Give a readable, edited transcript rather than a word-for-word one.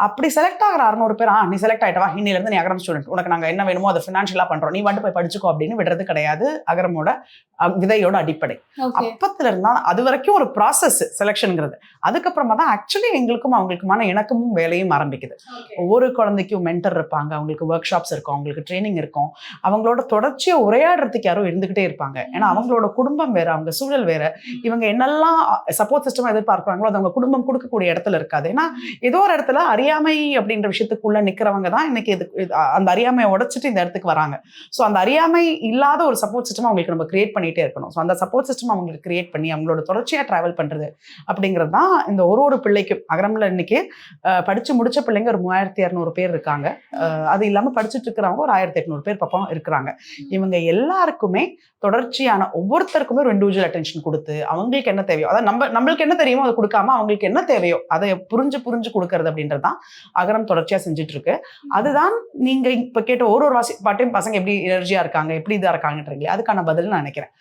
அப்படி செலக்ட் ஆகிற 600 பேர் நீ செலக்ட் ஆயிட்டவா, இன்னிலிருந்து நீ அகரம் ஸ்டூடெண்ட், உனக்கு நாங்க என்ன வேணுமோ அதை ஃபினான்ஷியலா பண்றோம், நீ வந்து போய் படிச்சுக்கோ அப்படின்னு விடுறது கிடையாது அகரமோட விதையோட அடிப்படை. அப்பத்துல இருந்தா அது வரைக்கும் ஒரு ப்ராசஸ் செலக்ஷனுங்கிறது. அதுக்கப்புறமா தான் ஆக்சுவலி எங்களுக்கும் அவங்களுக்குமான இணக்கமும் வேலையும் ஆரம்பிக்குது. ஒவ்வொரு குழந்தைக்கும் மென்டர் இருப்பாங்க, அவங்களுக்கு ஒர்க் ஷாப்ஸ் இருக்கும், அவங்களுக்கு ட்ரைனிங் இருக்கும், அவங்களோட தொடர்ச்சியா உரையாடுறதுக்கு யாரும் இருந்துகிட்டே இருப்பாங்க. ஏன்னா அவங்களோட குடும்பம் வேற, அவங்க சூழல் வேற, இவங்க என்னெல்லாம் சப்போர்ட் சிஸ்டமா எதிர்பார்க்கிறாங்களோ அது அவங்க குடும்பம் கொடுக்கக்கூடிய இடத்துல இருக்காது. ஏன்னா ஏதோ ஒரு இடத்துல அறியாமை அப்படின்ற விஷயத்துக்குள்ள நிக்கிறவங்க தான் இன்னைக்கு அந்த அறியாமையை உடைச்சிட்டு இந்த இடத்துக்கு வராங்க. ஸோ அந்த அறியாமை இல்லாத ஒரு சப்போர்ட் சிஸ்டம் அவங்களுக்கு நம்ம கிரியேட் பண்ணிட்டே இருக்கணும். ஸோ அந்த சப்போர்ட் சிஸ்டம் அவங்களுக்கு கிரியேட் பண்ணி அவங்களோட தொடர்ச்சியா டிராவல் பண்றது அப்படிங்கிறது தான் இந்த ஒரு பிள்ளைக்கும். அகரம்ல இன்னைக்கு படிச்சு முடிச்ச பிள்ளைங்க ஒரு 3200 பேர் இருக்காங்க. அது இல்லாம படிச்சுட்டு இருக்கிறவங்க ஒரு 1800 பேர் பக்கம் இருக்கிறாங்க. இவங்க எல்லாருக்குமே தொடர்ச்சியான ஒவ்வொருத்தருக்குமே ஒரு இண்டிவிஜுவல் அட்டென்ஷன் கொடுத்து அவங்களுக்கு என்ன தேவையோ, அதாவது நம்மளுக்கு என்ன தெரியுமோ அதை கொடுக்காம அவங்களுக்கு என்ன தேவையோ அதை புரிஞ்சு கொடுக்கறது அப்படின்றது தான் அகரம் தொடர்ச்சியா செஞ்சுட்டு இருக்கு. அதுதான் நீங்க இப்ப கேட்ட ஒரு பாட்டையும் பசங்க எப்படி எனர்ஜியா இருக்காங்க, எப்படி இதா இருக்காங்கன்றீங்களே, அதுக்கான பதில் நான் நினைக்கிறேன்.